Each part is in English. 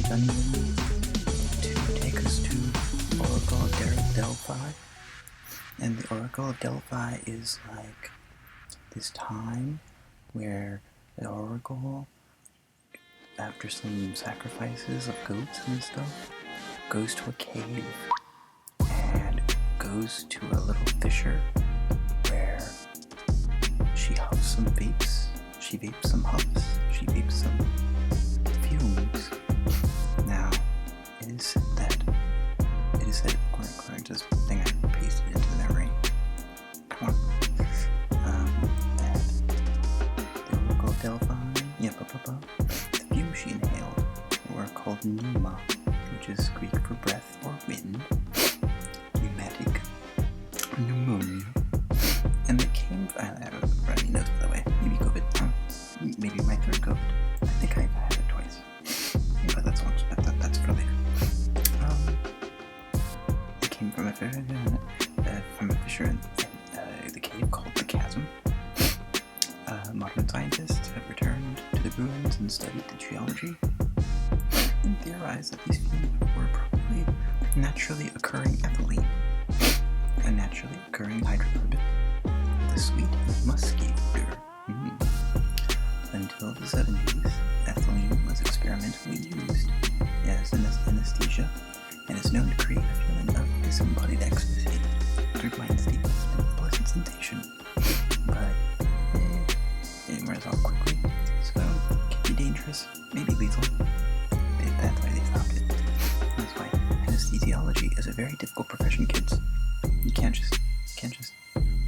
dungeon to take us to Oracle of Delphi. And the Oracle of Delphi is like this time where the Oracle, after some sacrifices of goats and stuff, goes to a cave and goes to a little fissure where she huffs some vapes. She vapes some huffs. She vapes some fumes. Now, it is said, according to this thing I pasted into the memory, that the Oracle of Delphi, the fumes she inhaled were called pneuma, which is Greek for breath or wind, pneumatic, pneumonia, and they came. I haven't read any notes, by the way. Maybe COVID. Maybe my third COVID. I think I've had it twice, but that's for later. It came from a fissure in the cave called the Chasm. Modern scientists have returned to the ruins and studied the geology and theorized that these fumes were probably naturally occurring ethylene, a naturally occurring hydrocarbon with a sweet and musky odor. Until the 70s, ethylene was experimentally used as an anesthesia and is known to create a feeling of disembodied ecstasy through mind states and pleasant sensation. But it wears off quickly, so it can be dangerous, maybe lethal. That's why they stopped it. That's why anesthesiology is a very difficult profession, kids. You can't just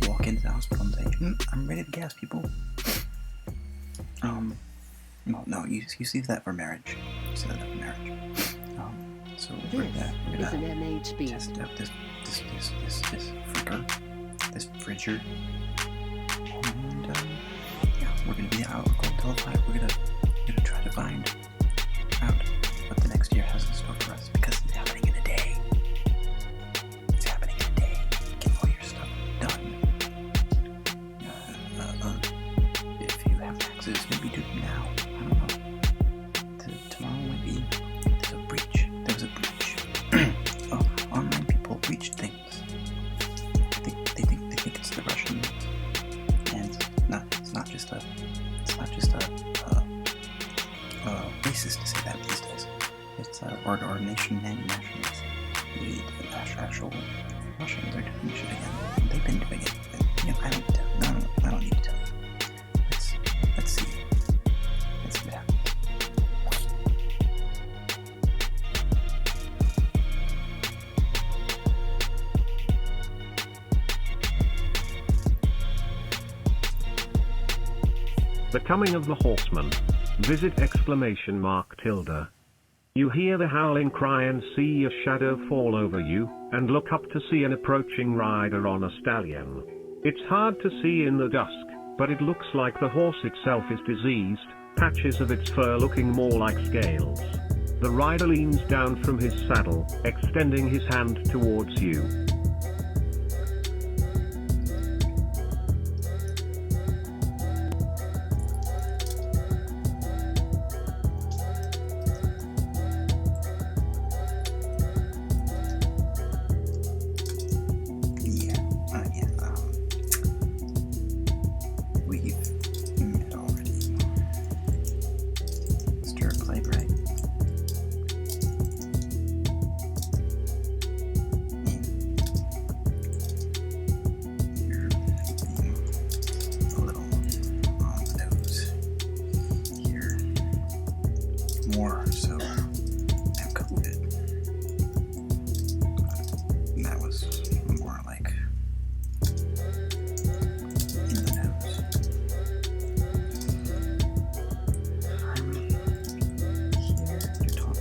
walk into the hospital and say, I'm ready to gas people. Well, no, you save that for marriage. So we're gonna test out this fricker, this fridger, and we're gonna be out on Delphi. We're gonna try to find out what the next year has in store for us, because it's happening in a day. It's happening in a day. Get all your stuff done. If you have taxes, maybe do them now. I don't know. Tomorrow might be. There's a breach. There was a breach. Online people breached things. They think it's the Russians, and it's not just a racist to say that these days. It's or nationalists. The actual Russians are doing shit again. They've been doing it. But, I don't need to tell you. Let's see. Let's see what happens. The coming of the horseman. Visit ! You hear the howling cry and see a shadow fall over you, and look up to see an approaching rider on a stallion. It's hard to see in the dusk, but it looks like the horse itself is diseased, patches of its fur looking more like scales. The rider leans down from his saddle, extending his hand towards you. More so have COVID. That was more like in the nose. I'm here to talk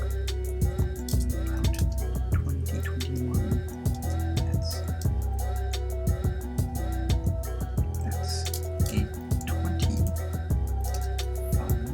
about 2021. That's a 20 fund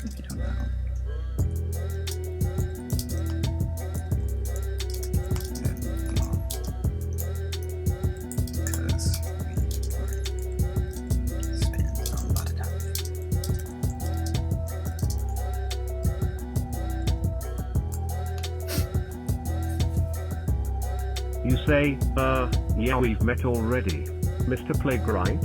I don't know. You say, yeah, we've met already, Mr. Plague, right?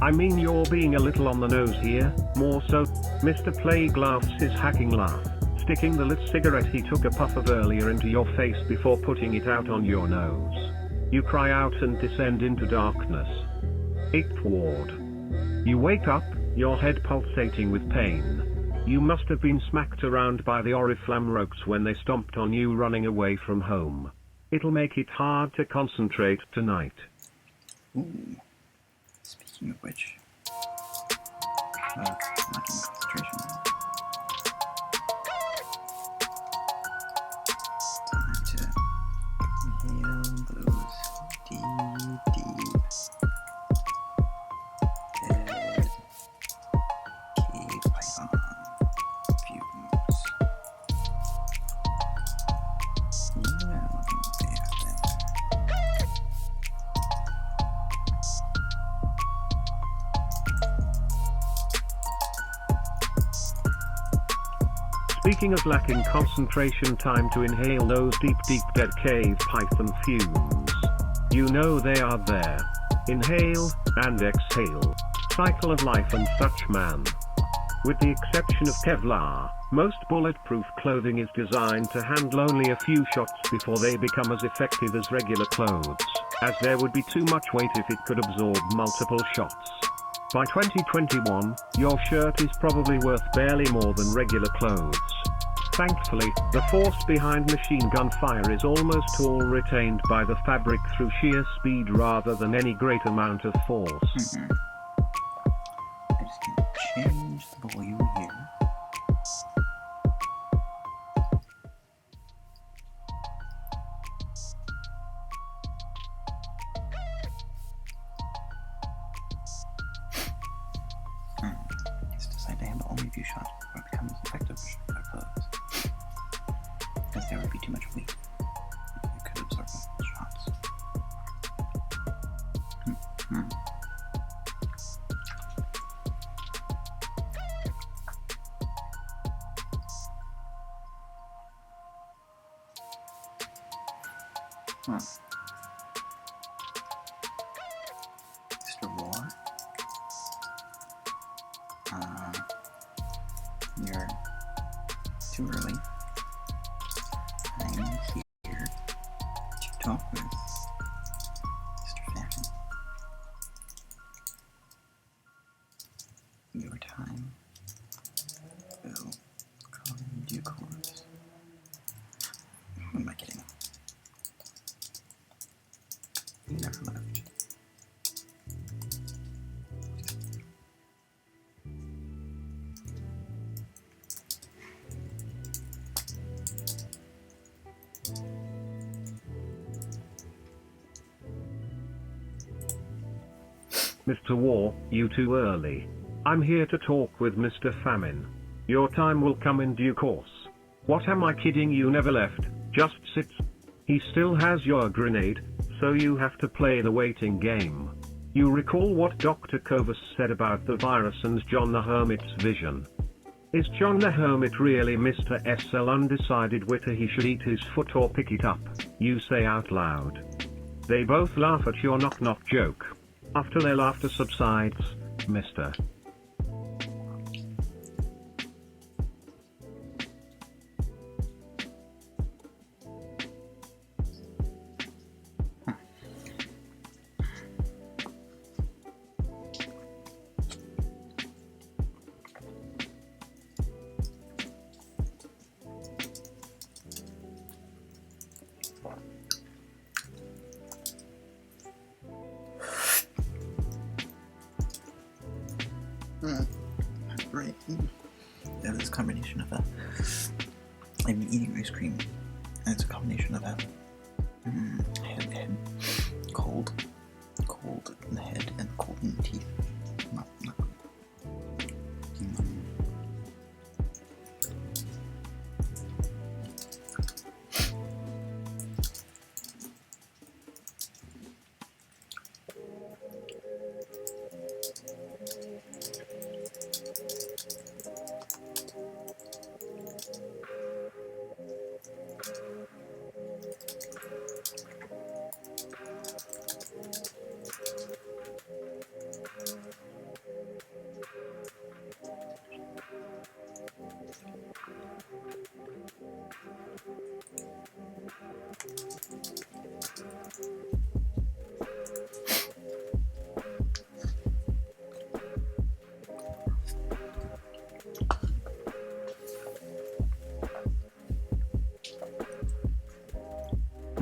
I mean, you're being a little on the nose here, more so. Mr. Plague laughs his hacking laugh, sticking the lit cigarette he took a puff of earlier into your face before putting it out on your nose. You cry out and descend into darkness. 8th Ward. You wake up, your head pulsating with pain. You must have been smacked around by the Oriflamme when they stomped on you running away from home. It'll make it hard to concentrate tonight. Ooh. Speaking of which, lacking concentration. Time to inhale those deep, dead cave python fumes. Yeah, looking bad there. Speaking of lacking concentration, time to inhale those deep dead cave python fumes. You know they are there. Inhale, and exhale. Cycle of life and such, man. With the exception of Kevlar, most bulletproof clothing is designed to handle only a few shots before they become as effective as regular clothes, as there would be too much weight if it could absorb multiple shots. By 2021, your shirt is probably worth barely more than regular clothes. Thankfully, the force behind machine gun fire is almost all retained by the fabric through sheer speed rather than any great amount of force. I just can change the volume here. Let's decide to handle only a few shots before it becomes effective for clothes. Because there would be too much weight. It could absorb multiple shots. Mr. Roar, you're too early. I'm here to talk with Mr. Famine. Your time will come in due course. Who am I kidding? You never left. Mr. War, you too early. I'm here to talk with Mr. Famine. Your time will come in due course. What, am I kidding? You never left, just sit. He still has your grenade, so you have to play the waiting game. You recall what Dr. Kovas said about the virus and John the Hermit's vision. Is John the Hermit really Mr. SL undecided whether he should eat his foot or pick it up? You say out loud. They both laugh at your knock-knock joke. After their laughter subsides, Mr. Right. Yeah, this combination of I've been eating ice cream, and it's a combination of head, cold in the head, and cold in the teeth. Not good.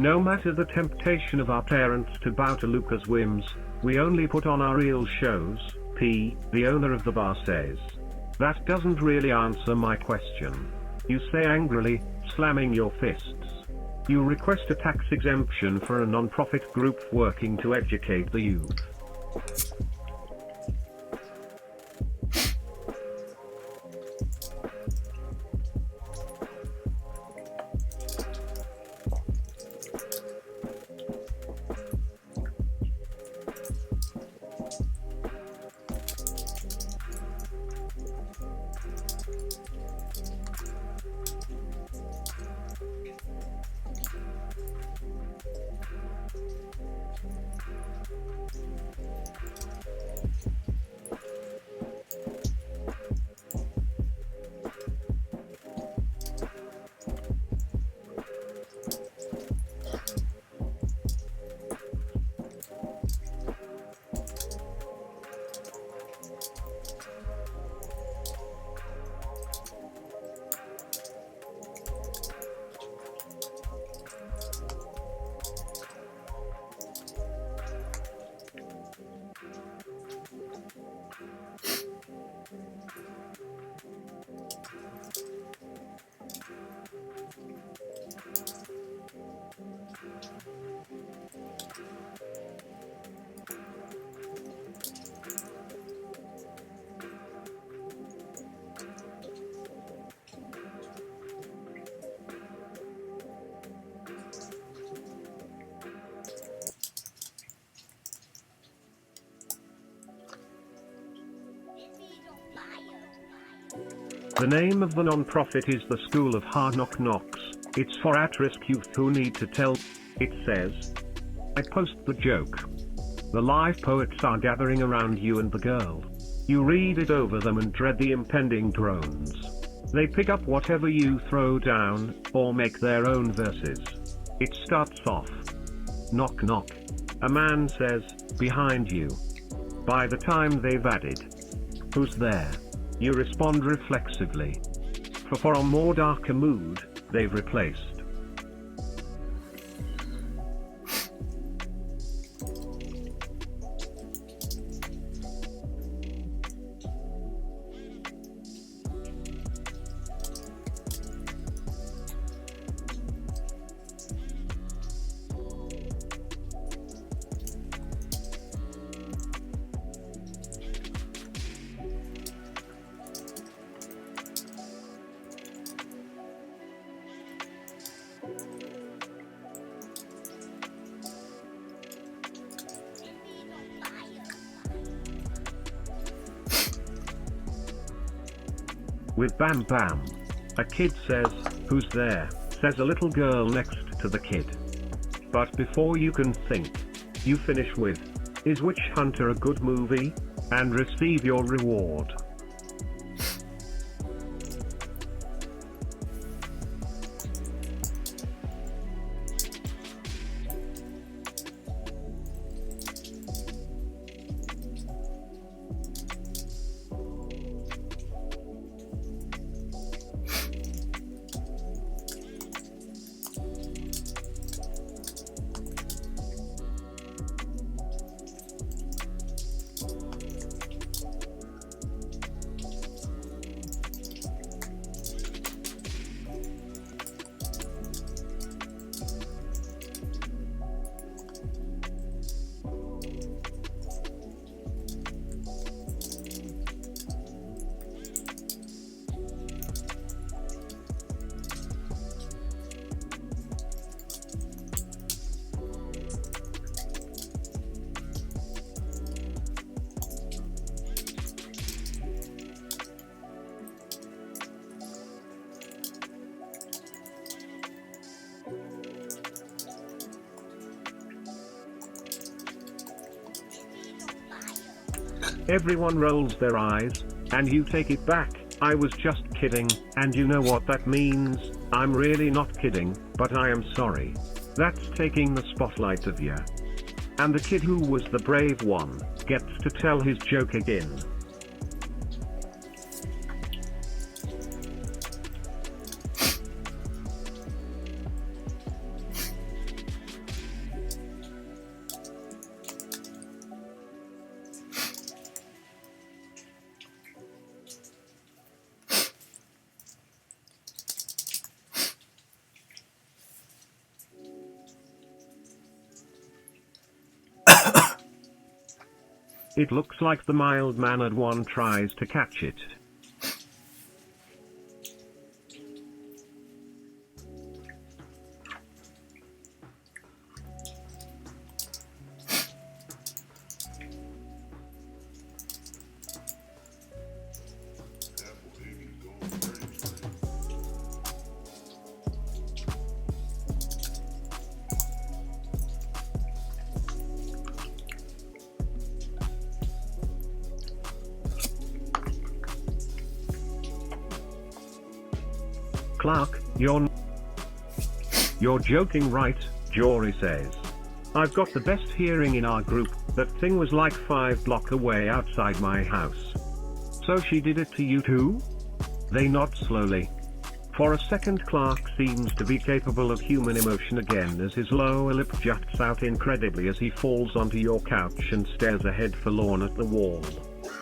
No matter the temptation of our parents to bow to Lucas' whims, we only put on our real shows, P, the owner of the bar says. That doesn't really answer my question. You say angrily, slamming your fists. You request a tax exemption for a non-profit group working to educate the youth. The name of the non-profit is the School of Hard Knock Knocks. It's for at-risk youth who need to tell. It says, I post the joke. The live poets are gathering around you and the girl. You read it over them and dread the impending groans. They pick up whatever you throw down, or make their own verses. It starts off. Knock knock. A man says, behind you. By the time they've added, who's there? You respond reflexively. For a more darker mood, they've replaced. With Bam Bam. A kid says, who's there, says a little girl next to the kid. But before you can think, you finish with, is Witch Hunter a good movie? And receive your reward. Everyone rolls their eyes, and you take it back. I was just kidding, and you know what that means. I'm really not kidding, but I am sorry. That's taking the spotlight of you. And the kid who was the brave one gets to tell his joke again. It looks like the mild-mannered one tries to catch it. Clark, you're joking, right? Jory says. I've got the best hearing in our group. That thing was like 5 blocks away outside my house. So she did it to you too? They nod slowly. For a second, Clark seems to be capable of human emotion again as his lower lip juts out incredibly as he falls onto your couch and stares ahead forlorn at the wall,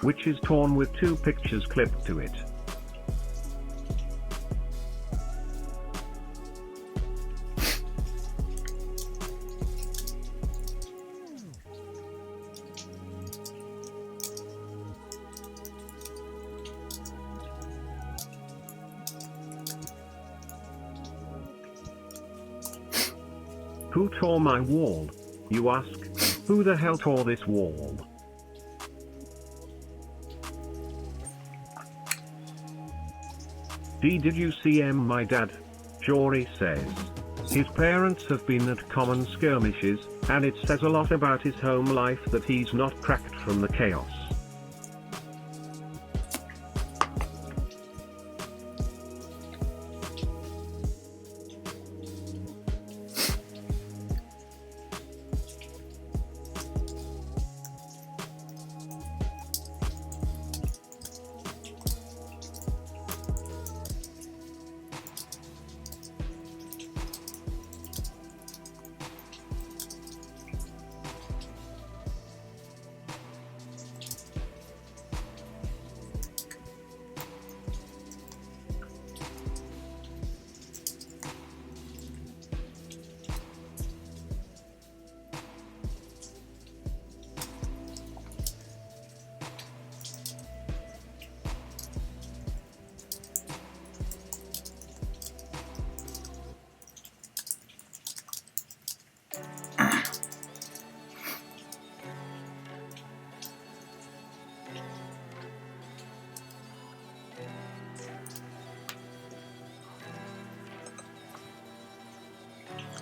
which is torn with 2 pictures clipped to it. Who tore my wall? You ask. Who the hell tore this wall? Did you see my dad? Jory says. His parents have been at common skirmishes, and it says a lot about his home life that he's not cracked from the chaos.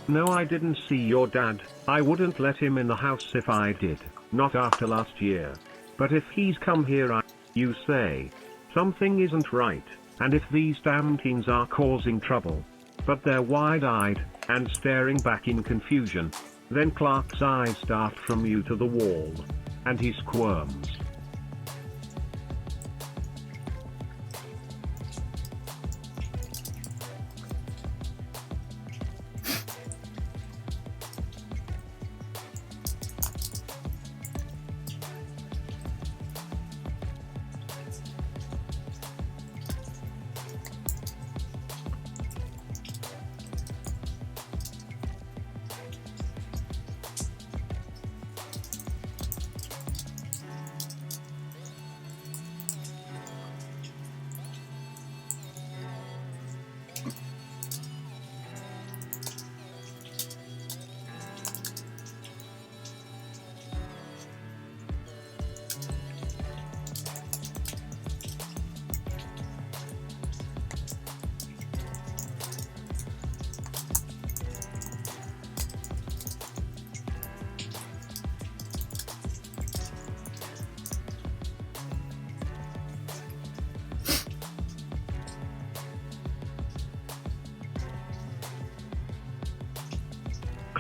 No, I didn't see your dad. I wouldn't let him in the house if I did, not after last year. But if he's come here, you say, something isn't right, and if these damn teens are causing trouble, but they're wide-eyed, and staring back in confusion, then Clark's eyes dart from you to the wall, and he squirms.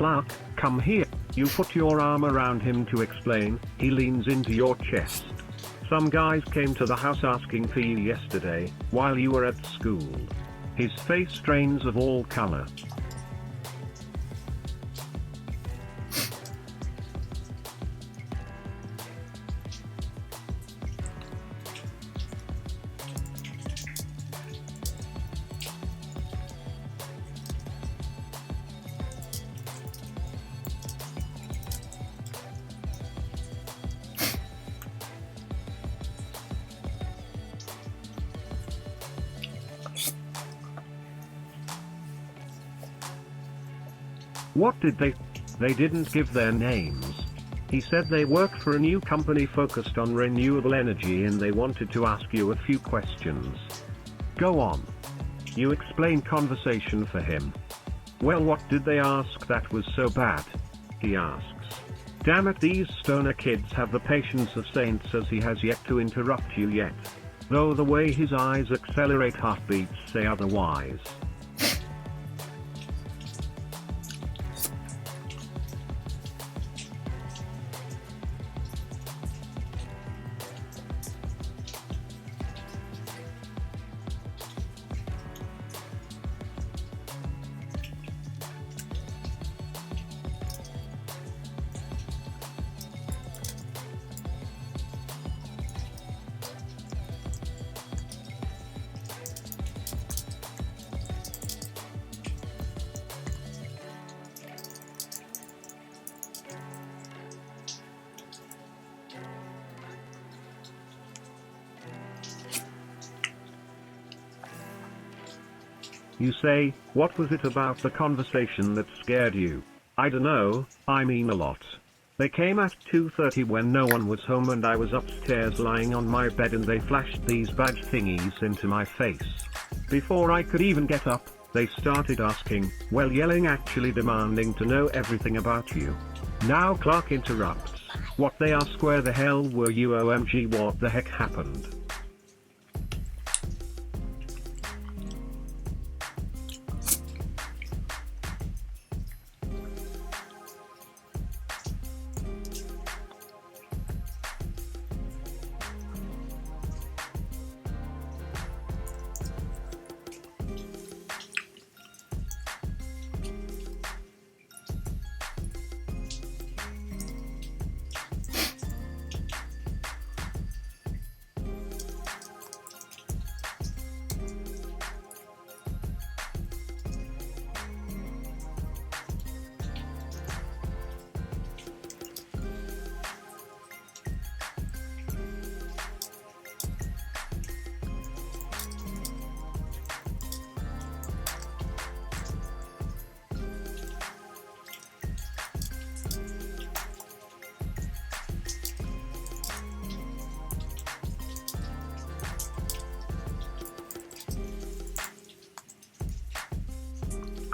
Clark, come here. You put your arm around him to explain. He leans into your chest. Some guys came to the house asking for you yesterday, while you were at school. His face strains of all color. What did they? They didn't give their names. He said they worked for a new company focused on renewable energy and they wanted to ask you a few questions. Go on. You explain conversation for him. Well, what did they ask that was so bad? He asks. Damn it, these stoner kids have the patience of saints, as he has yet to interrupt you yet. Though the way his eyes accelerate heartbeats say otherwise. You say, what was it about the conversation that scared you? I dunno, I mean a lot. They came at 2:30 when no one was home and I was upstairs lying on my bed and they flashed these badge thingies into my face. Before I could even get up, they started asking, well, yelling, actually demanding to know everything about you. Now Clark interrupts. What they ask, where the hell were you? OMG, what the heck happened?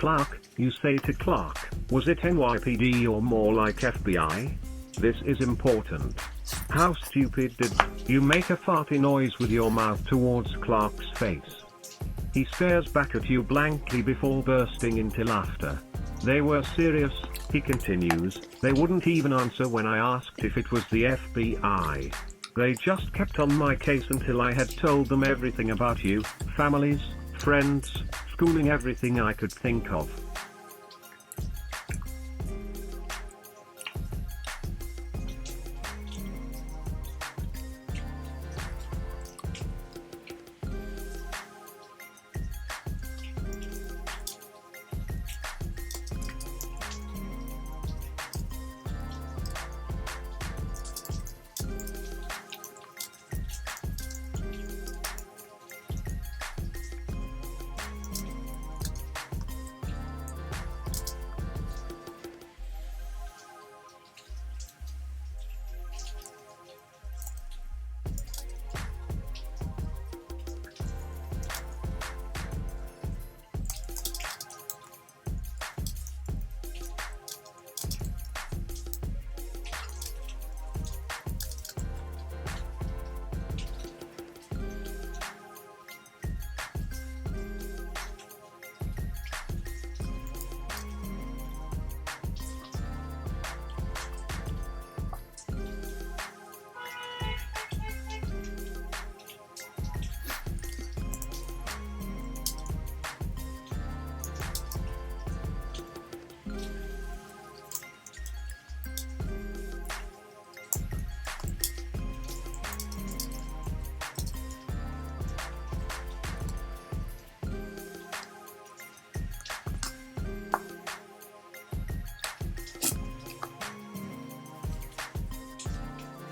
Clark, you say to Clark, was it NYPD or more like FBI? This is important. How stupid did you make a farty noise with your mouth towards Clark's face? He stares back at you blankly before bursting into laughter. They were serious, he continues, they wouldn't even answer when I asked if it was the FBI. They just kept on my case until I had told them everything about you, families, friends, schooling, everything I could think of.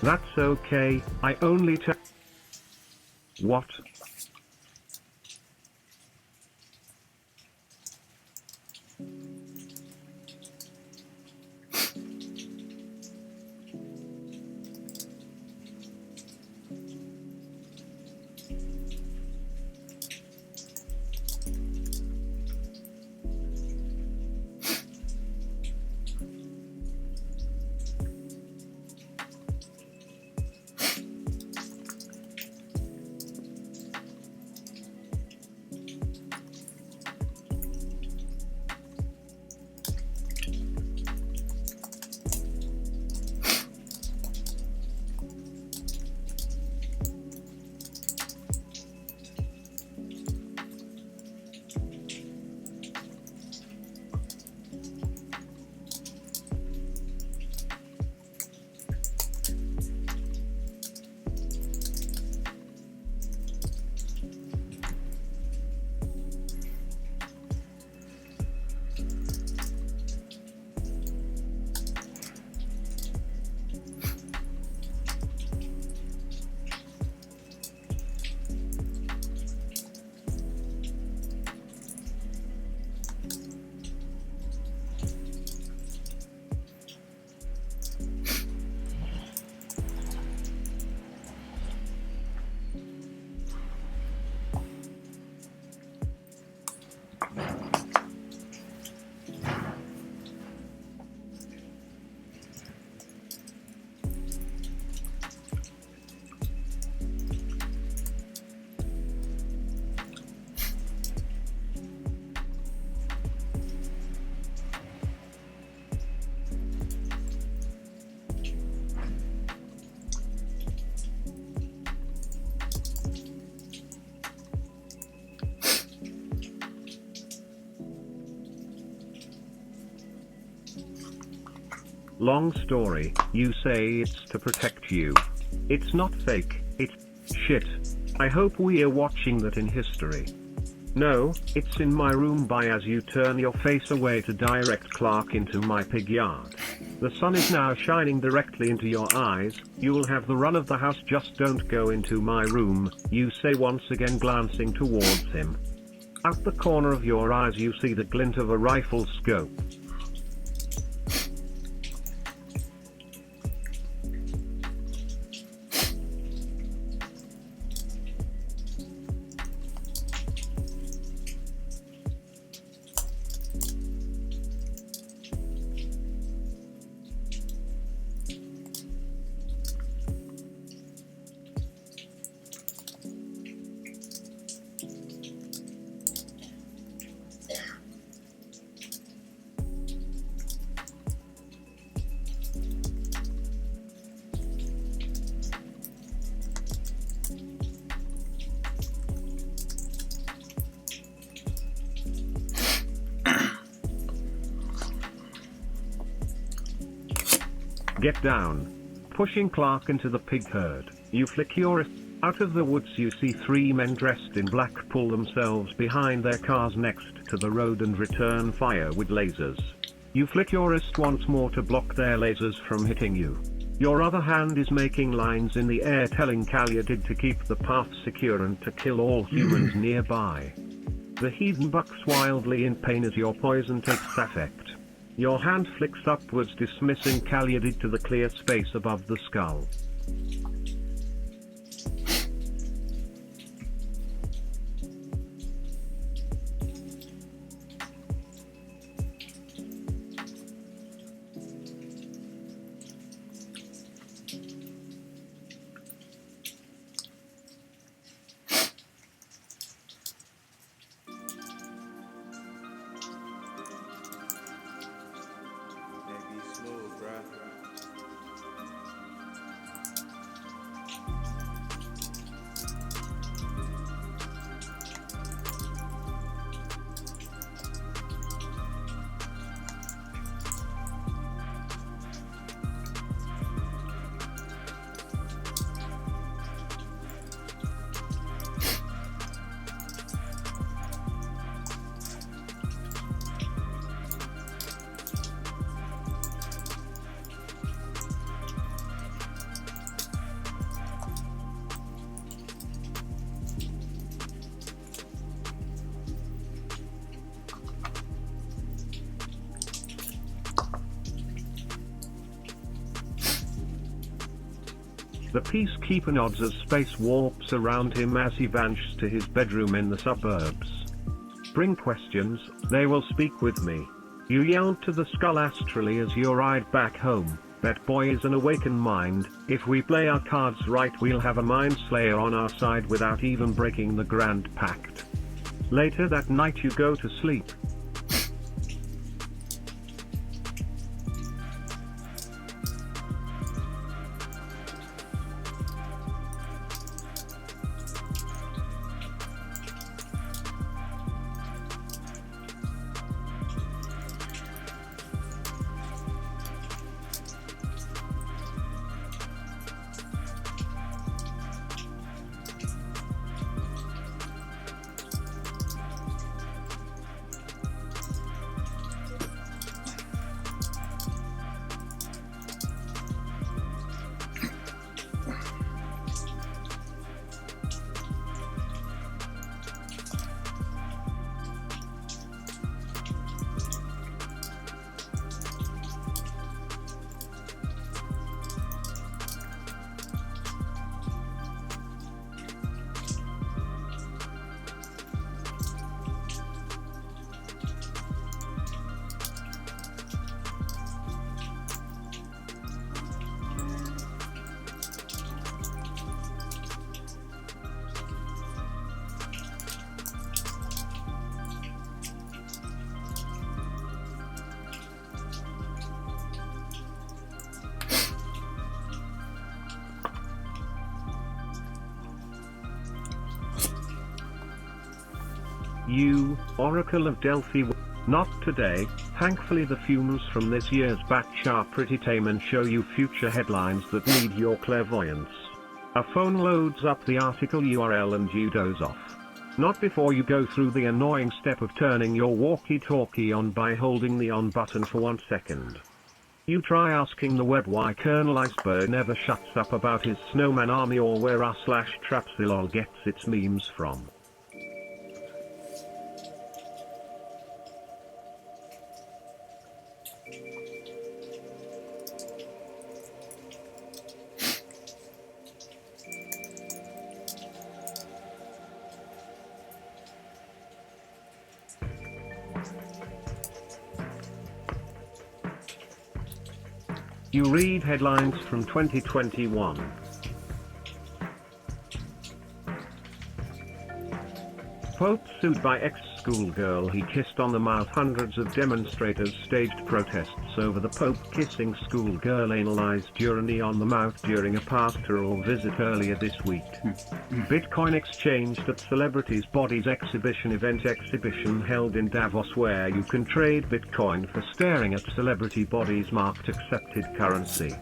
That's okay, I only What? Long story, you say it's to protect you. It's not fake, it's shit. I hope we're watching that in history. No, it's in my room by as you turn your face away to direct Clark into my pig yard. The sun is now shining directly into your eyes, you'll have the run of the house, just don't go into my room, you say once again glancing towards him. Out the corner of your eyes you see the glint of a rifle scope. Get down. Pushing Clark into the pig herd, you flick your wrist. Out of the woods you see three men dressed in black pull themselves behind their cars next to the road and return fire with lasers. You flick your wrist once more to block their lasers from hitting you. Your other hand is making lines in the air telling Calyadid to keep the path secure and to kill all humans nearby. The heathen bucks wildly in pain as your poison takes effect. Your hand flicks upwards dismissing Calyadid to the clear space above the skull. The Peacekeeper nods as space warps around him as he vanishes to his bedroom in the suburbs. Bring questions, they will speak with me. You yell to the skull astrally as you ride back home. That boy is an awakened mind, if we play our cards right we'll have a mind slayer on our side without even breaking the Grand Pact. Later that night you go to sleep. You, Oracle of Delphi. Not today. Thankfully the fumes from this year's batch are pretty tame and show you future headlines that need your clairvoyance. A phone loads up the article URL and you doze off. Not before you go through the annoying step of turning your walkie-talkie on by holding the on button for 1 second. You try asking the web why Colonel Iceberg never shuts up about his snowman army or where r/Trapsilol gets its memes from. You read headlines from 2021. Pope sued by ex-schoolgirl he kissed on the mouth. Hundreds of demonstrators staged protests over the Pope kissing schoolgirl analyzed urine on the mouth during a pastoral visit earlier this week. Bitcoin exchanged at Celebrities Bodies exhibition held in Davos where you can trade Bitcoin for staring at celebrity bodies marked accepted currency.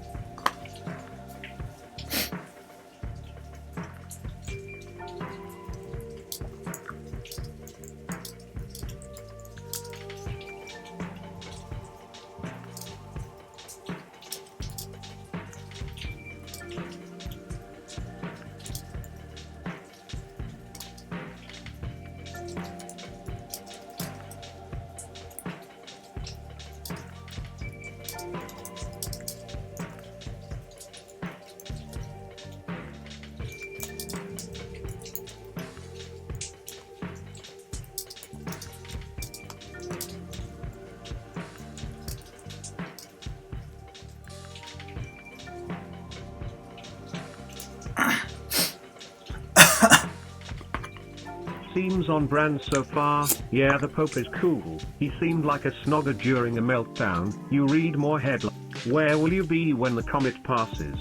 Seems on brand so far. Yeah, the Pope is cool. He seemed like a snogger during a meltdown. You read more headlines. Where will you be when the comet passes?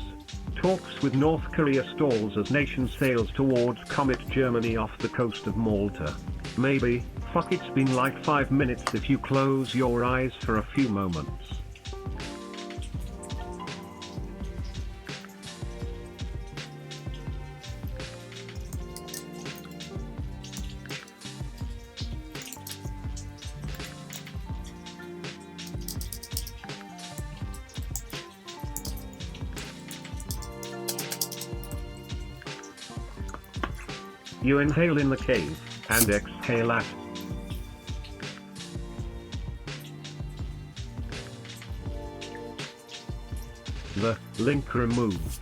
Talks with North Korea stalls as nation sails towards comet Germany off the coast of Malta. Maybe. Fuck, it's been like 5 minutes if you close your eyes for a few moments. You inhale in the cave, and exhale at. The link removed.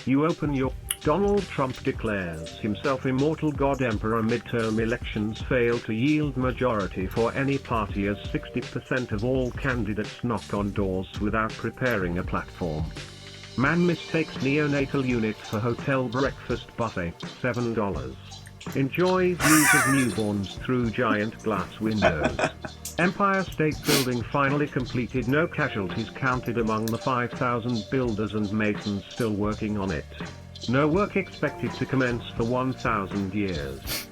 You open your. Donald Trump declares himself immortal God Emperor. Midterm elections fail to yield majority for any party as 60% of all candidates knock on doors without preparing a platform. Man mistakes neonatal unit for hotel breakfast buffet, $7. Enjoys views of newborns through giant glass windows. Empire State Building finally completed. No casualties counted among the 5,000 builders and masons still working on it. No work expected to commence for 1,000 years.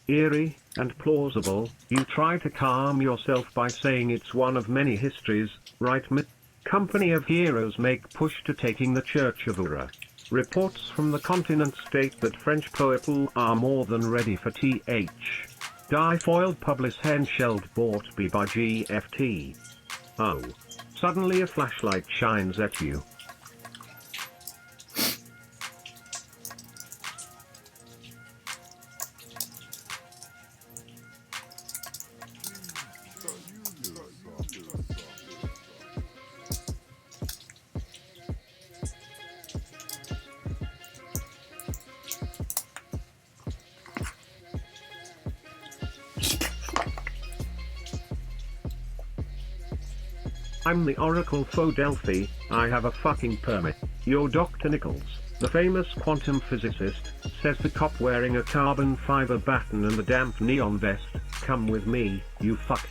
eerie, and plausible. You try to calm yourself by saying it's one of many histories, right? Company of heroes make push to taking the Church of Ura. Reports from the continent state that French poeple are more than ready for th. Difoiled publish Henscheld bought B by GFT. Oh. Suddenly a flashlight shines at you. I'm the Oracle for Delphi, I have a fucking permit. You're Dr. Nichols, the famous quantum physicist, says the cop wearing a carbon fiber baton and a damp neon vest. Come with me, you fuck.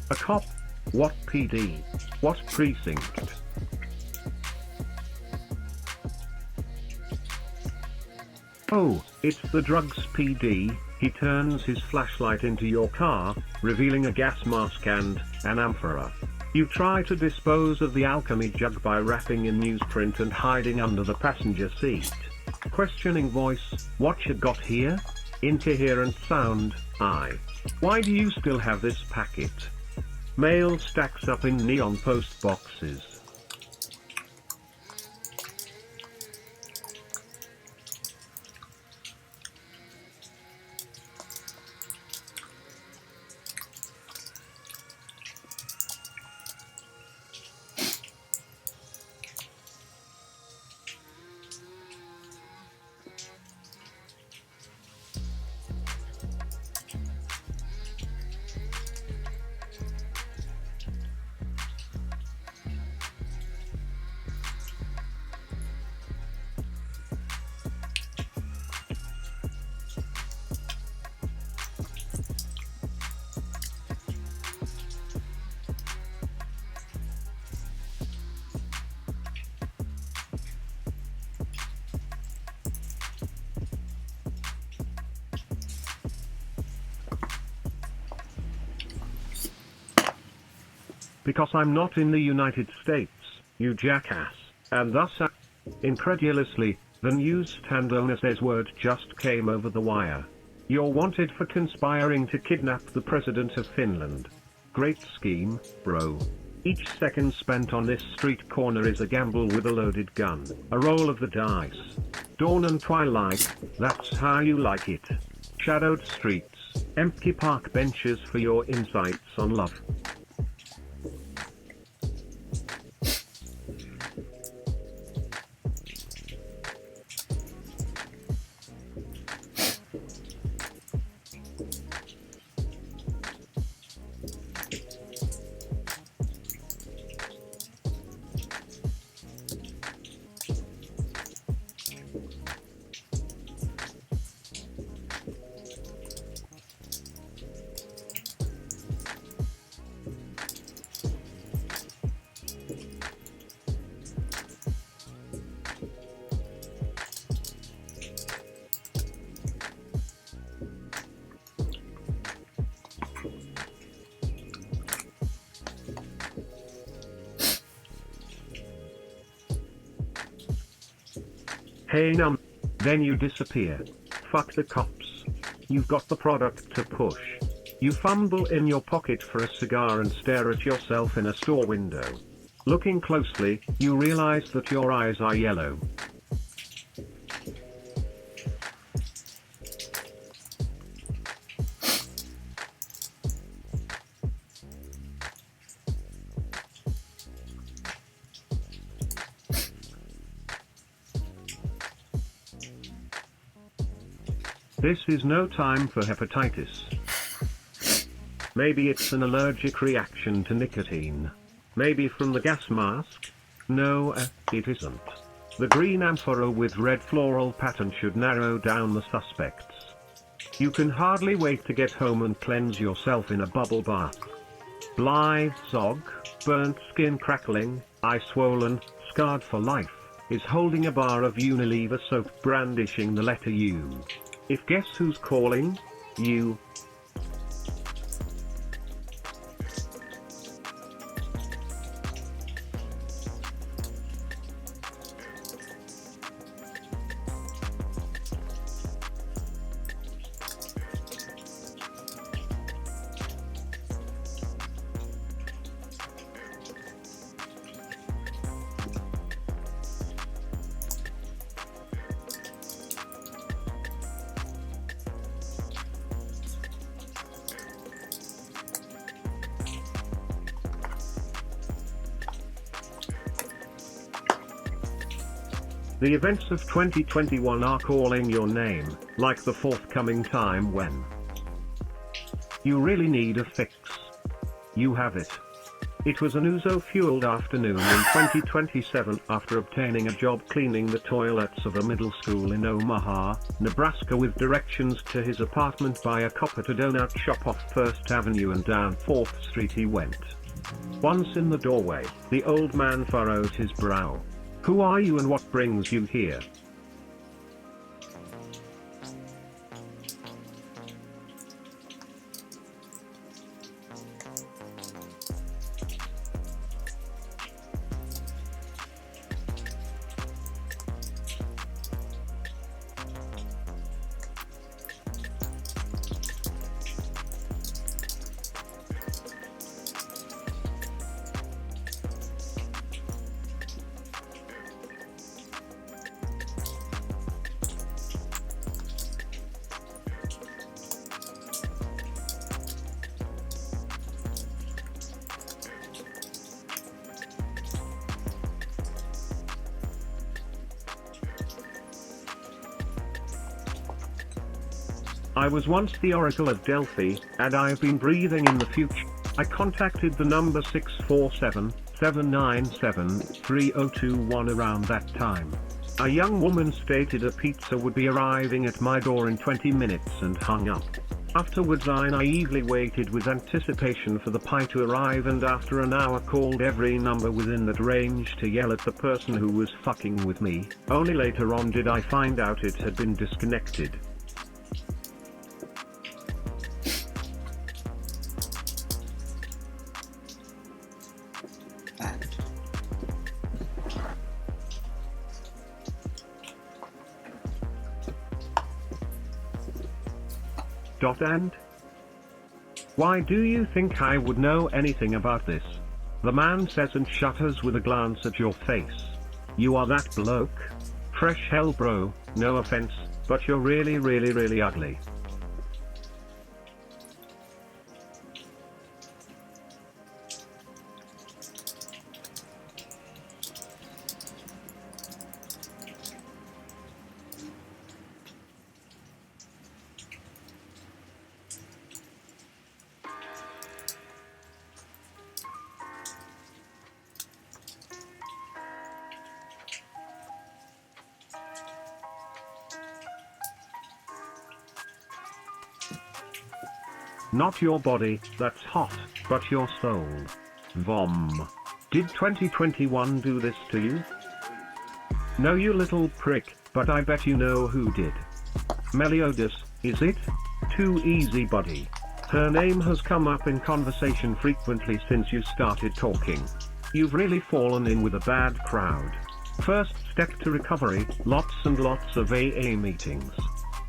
A cop? What PD? What precinct? Oh, it's the drugs PD. He turns his flashlight into your car, revealing a gas mask and an amphora. You try to dispose of the alchemy jug by wrapping in newsprint and hiding under the passenger seat. Questioning voice, what you got here? Incoherent sound, I. Why do you still have this packet? Mail stacks up in neon post boxes. Because I'm not in the United States, you jackass, and thus incredulously, the newsstand owner says word just came over the wire. You're wanted for conspiring to kidnap the President of Finland. Great scheme, bro. Each second spent on this street corner is a gamble with a loaded gun, a roll of the dice. Dawn and twilight, that's how you like it. Shadowed streets, empty park benches for your insights on love. Hey then you disappear. Fuck the cops. You've got the product to push. You fumble in your pocket for a cigar and stare at yourself in a store window. Looking closely, you realize that your eyes are yellow. This is no time for hepatitis. Maybe it's an allergic reaction to nicotine. Maybe from the gas mask? No, it isn't. The green amphora with red floral pattern should narrow down the suspects. You can hardly wait to get home and cleanse yourself in a bubble bath. Blithe Zog, burnt skin crackling, eye swollen, scarred for life, is holding a bar of Unilever soap brandishing the letter U. If guess who's calling? You. The events of 2021 are calling your name, like the forthcoming time when you really need a fix. You have it. It was an ouzo-fueled afternoon in 2027 after obtaining a job cleaning the toilets of a middle school in Omaha, Nebraska with directions to his apartment by a cop at a donut shop off 1st Avenue and down 4th Street he went. Once in the doorway, the old man furrowed his brow. Who are you and what brings you here? I was once the Oracle of Delphi, and I have been breathing in the future. I contacted the number 647-797-3021 around that time. A young woman stated a pizza would be arriving at my door in 20 minutes and hung up. Afterwards I naively waited with anticipation for the pie to arrive, and after an hour called every number within that range to yell at the person who was fucking with me. Only later on did I find out it had been disconnected. And? Why do you think I would know anything about this? The man says and shudders with a glance at your face. You are that bloke? Fresh hell bro, no offense, but you're really ugly. Not your body, that's hot, but your soul. Vom. Did 2021 do this to you? No, you little prick, but I bet you know who did. Meliodas, is it? Too easy, buddy. Her name has come up in conversation frequently since you started talking. You've really fallen in with a bad crowd. First step to recovery, lots and lots of AA meetings.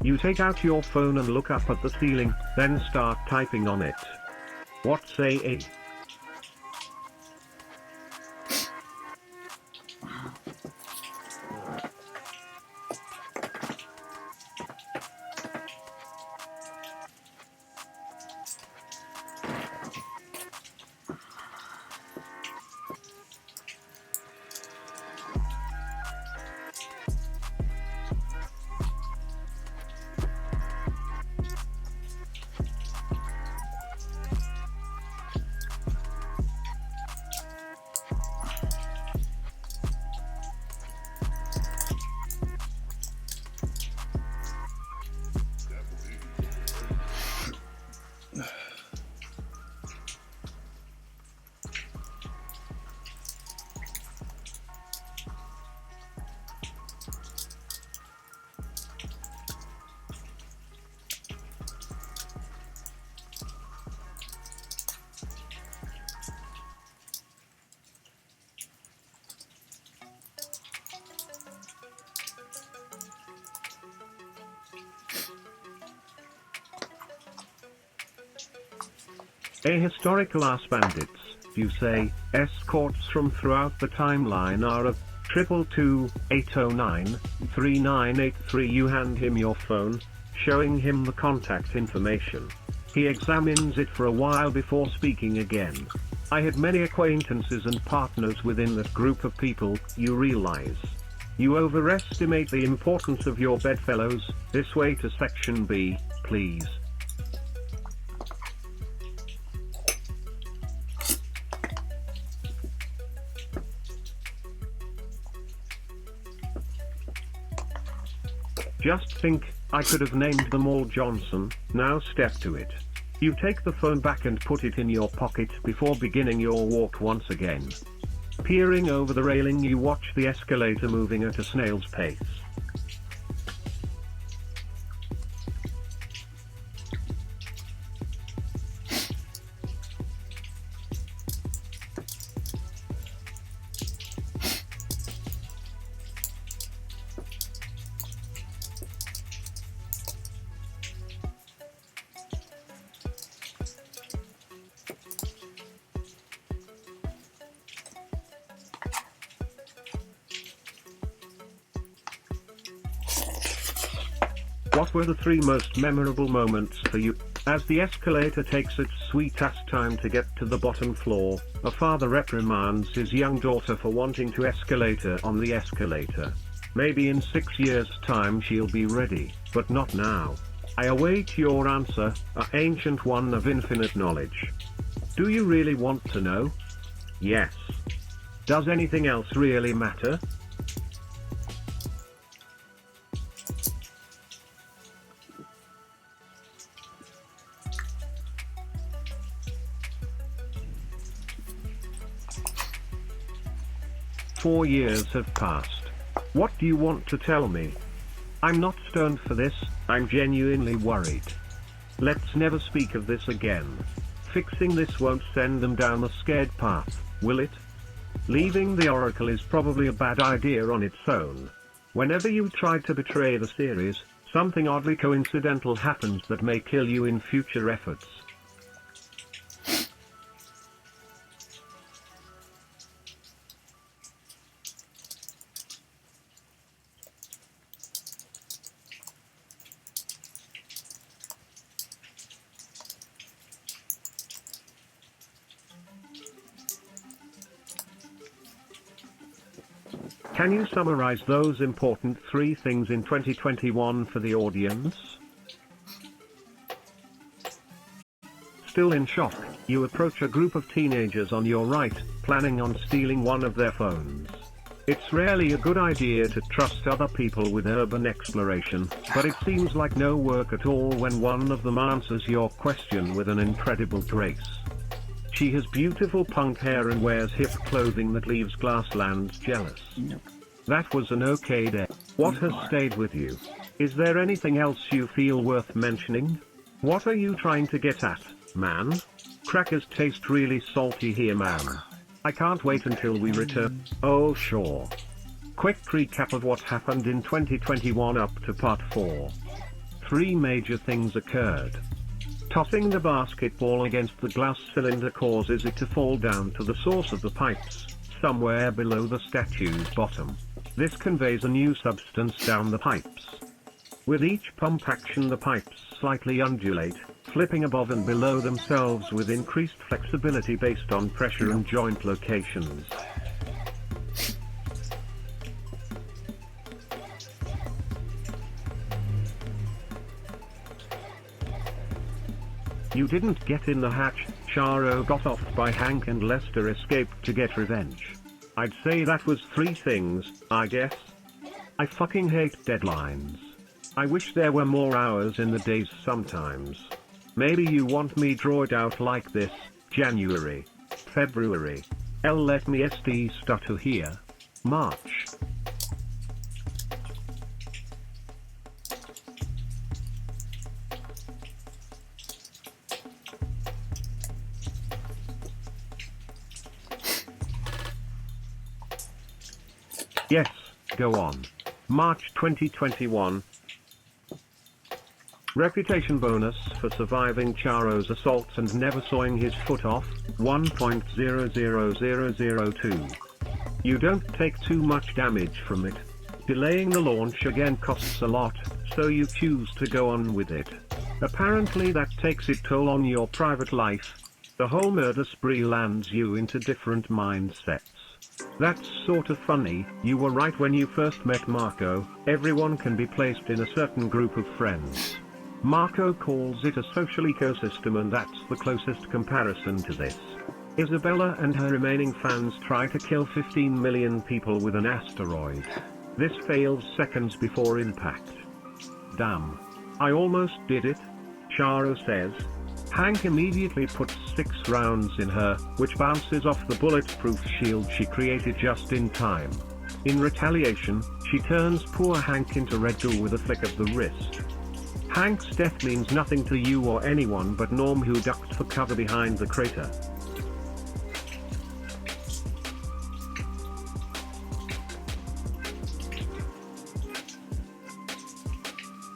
You take out your phone and look up at the ceiling, then start typing on it. What's AA? Ahistorical ass bandits, you say. Escorts from throughout the timeline are of 222-809-3983. You hand him your phone, showing him the contact information. He examines it for a while before speaking again. I had many acquaintances and partners within that group of people. You realize you overestimate the importance of your bedfellows. This way to section B, please. Just think, I could have named them all Johnson. Now step to it. You take the phone back and put it in your pocket before beginning your walk once again. Peering over the railing, you watch the escalator moving at a snail's pace. What were the 3 most memorable moments for you? As the escalator takes its sweet-ass time to get to the bottom floor, a father reprimands his young daughter for wanting to escalator on the escalator. Maybe in 6 years' time she'll be ready, but not now. I await your answer, ancient one of infinite knowledge. Do you really want to know? Yes. Does anything else really matter? "4 years have passed. What do you want to tell me? I'm not stoned for this, I'm genuinely worried. Let's never speak of this again. Fixing this won't send them down a scared path, will it? Leaving the Oracle is probably a bad idea on its own. Whenever you try to betray the series, something oddly coincidental happens that may kill you in future efforts. Can you summarize those important 3 things in 2021 for the audience?" Still in shock, you approach a group of teenagers on your right, planning on stealing one of their phones. It's rarely a good idea to trust other people with urban exploration, but it seems like no work at all when one of them answers your question with an incredible grace. She has beautiful punk hair and wears hip clothing that leaves Glasslands jealous. Nope. That was an okay day. What has stayed with you? Is there anything else you feel worth mentioning? What are you trying to get at, man? Crackers taste really salty here, man. I can't wait until we return. Oh sure. Quick recap of what happened in 2021 up to part 4. 3 major things occurred. Tossing the basketball against the glass cylinder causes it to fall down to the source of the pipes, somewhere below the statue's bottom. This conveys a new substance down the pipes. With each pump action, the pipes slightly undulate, flipping above and below themselves with increased flexibility based on pressure and joint locations. You didn't get in the hatch. Charo got off by Hank and Lester escaped to get revenge. I'd say that was 3 things, I guess. I fucking hate deadlines. I wish there were more hours in the days sometimes. Maybe you want me draw it out like this: January, February, let me stutter here, March. Yes, go on. March 2021. Reputation bonus for surviving Charo's assaults and never sawing his foot off, 1.00002. You don't take too much damage from it. Delaying the launch again costs a lot, so you choose to go on with it. Apparently that takes its toll on your private life. The whole murder spree lands you into different mindsets. That's sort of funny. You were right when you first met Marco. Everyone can be placed in a certain group of friends. Marco calls it a social ecosystem, and that's the closest comparison to this. Isabella and her remaining fans try to kill 15 million people with an asteroid. This fails seconds before impact. Damn. I almost did it. Charo says. Hank immediately puts 6 rounds in her, which bounces off the bulletproof shield she created just in time. In retaliation, she turns poor Hank into Red Bull with a flick of the wrist. Hank's death means nothing to you or anyone but Norm, who ducked for cover behind the crater.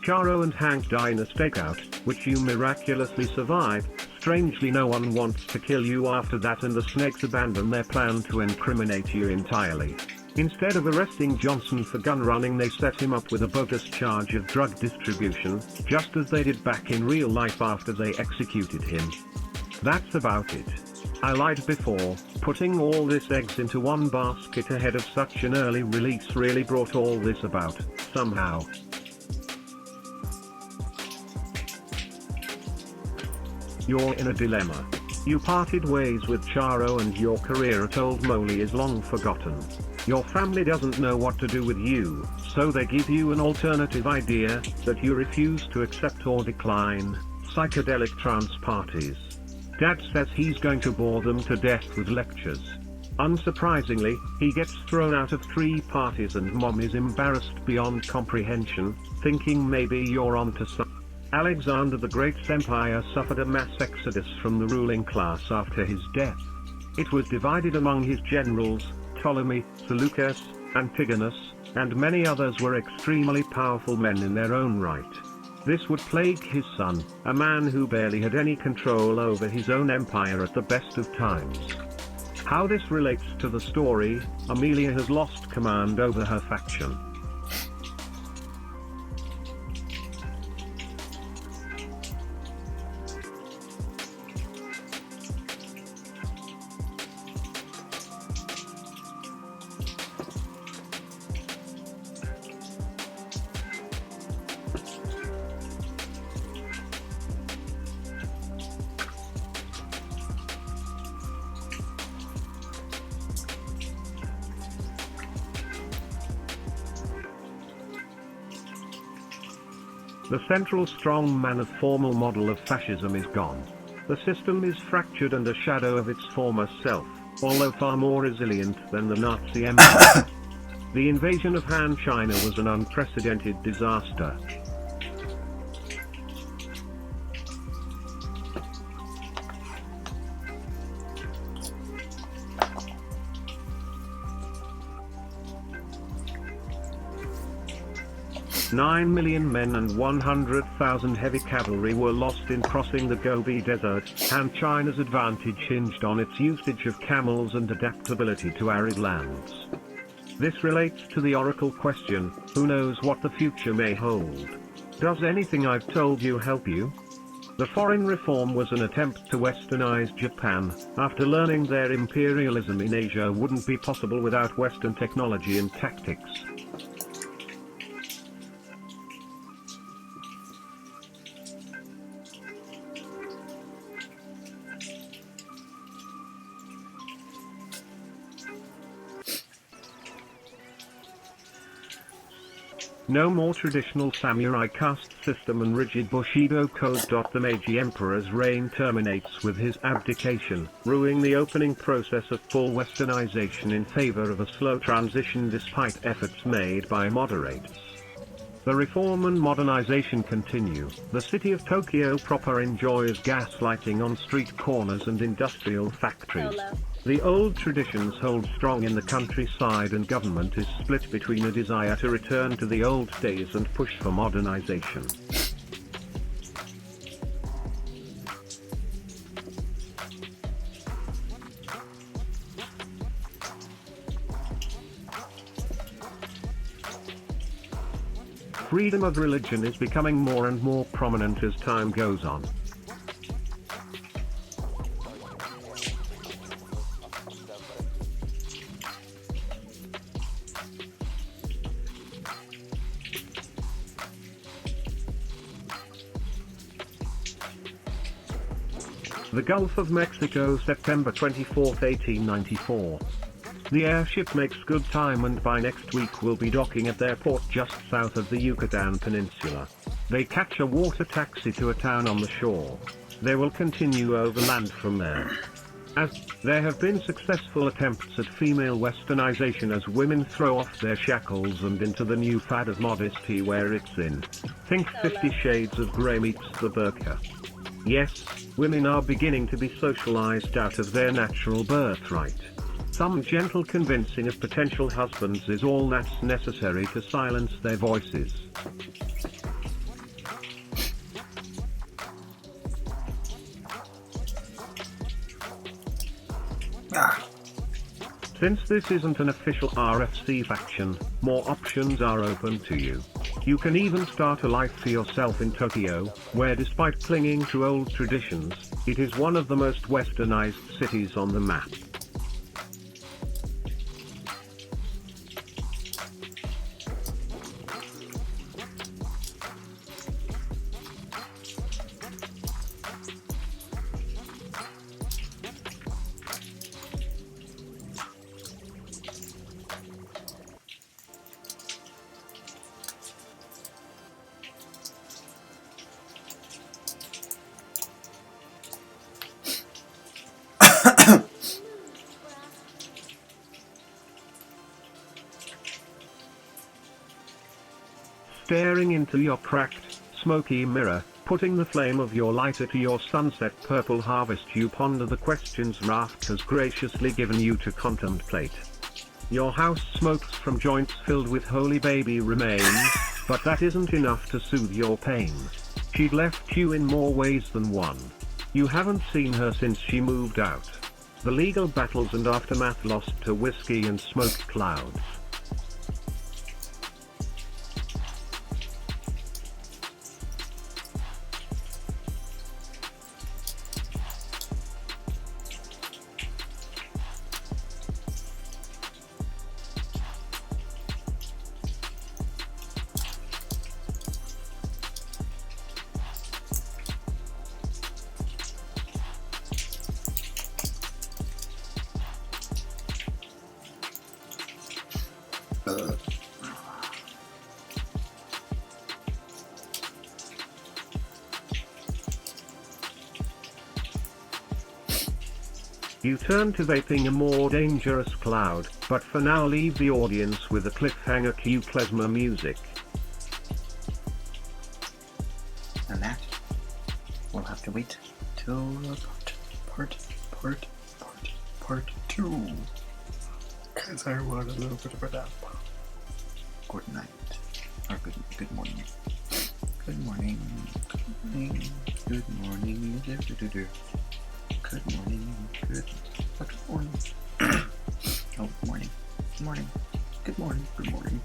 Charo and Hank die in a stakeout, which you miraculously survive. Strangely, no one wants to kill you after that, and the snakes abandon their plan to incriminate you entirely. Instead of arresting Johnson for gun running, they set him up with a bogus charge of drug distribution, just as they did back in real life after they executed him. That's about it. I lied before. Putting all this eggs into one basket ahead of such an early release really brought all this about, somehow. You're in a dilemma. You parted ways with Charo and your career at Old Moly is long forgotten. Your family doesn't know what to do with you, so they give you an alternative idea that you refuse to accept or decline: psychedelic trance parties. Dad says he's going to bore them to death with lectures. Unsurprisingly, he gets thrown out of 3 parties and Mom is embarrassed beyond comprehension, thinking maybe you're onto something. Alexander the Great's empire suffered a mass exodus from the ruling class after his death. It was divided among his generals. Ptolemy, Seleucus, Antigonus, and many others were extremely powerful men in their own right. This would plague his son, a man who barely had any control over his own empire at the best of times. How this relates to the story: Amelia has lost command over her faction. The central strongman of formal model of fascism is gone. The system is fractured and a shadow of its former self, although far more resilient than the Nazi Empire. The invasion of Han China was an unprecedented disaster. Nine million men and 100,000 heavy cavalry were lost in crossing the Gobi Desert. Han China's advantage hinged on its usage of camels and adaptability to arid lands. This relates to the oracle question: who knows what the future may hold? Does anything I've told you help you? The foreign reform was an attempt to westernize Japan, after learning their imperialism in Asia wouldn't be possible without Western technology and tactics. No more traditional samurai caste system and rigid Bushido code. The Meiji Emperor's reign terminates with his abdication, ruining the opening process of full westernization in favor of a slow transition despite efforts made by moderates. The reform and modernization continue. The city of Tokyo proper enjoys gas lighting on street corners and industrial factories. The old traditions hold strong in the countryside, and government is split between a desire to return to the old days and push for modernization. freedom of religion is becoming more and more prominent as time goes on. The Gulf of Mexico, September 24, 1894. The airship makes good time and by next week will be docking at their port just south of the Yucatan Peninsula. They catch a water taxi to a town on the shore. They will continue overland from there. As there have been successful attempts at female westernization as women throw off their shackles and into the new fad of modesty where it's in. Think 50 Shades of Grey meets the burqa. Yes, women are beginning to be socialized out of their natural birthright. Some gentle convincing of potential husbands is all that's necessary to silence their voices. Since this isn't an official RFC faction, more options are open to you. You can even start a life for yourself in Tokyo, where despite clinging to old traditions, it is one of the most westernized cities on the map. Staring into your cracked, smoky mirror, putting the flame of your lighter to your sunset purple harvest, you ponder the questions Raft has graciously given you to contemplate. Your house smokes from joints filled with holy baby remains, but that isn't enough to soothe your pain. She'd left you in more ways than one. You haven't seen her since she moved out. The legal battles and aftermath lost to whiskey and smoke clouds. You turn to vaping, a more dangerous cloud, but for now leave the audience with a cliffhanger cue klezmer music. And that, we'll have to wait till part 2. Because I want a little bit of a nap. Good night. Or good morning. Good morning. Good morning. Good morning. Good morning. Good morning. Oh, morning. Good morning. Good morning. Good morning.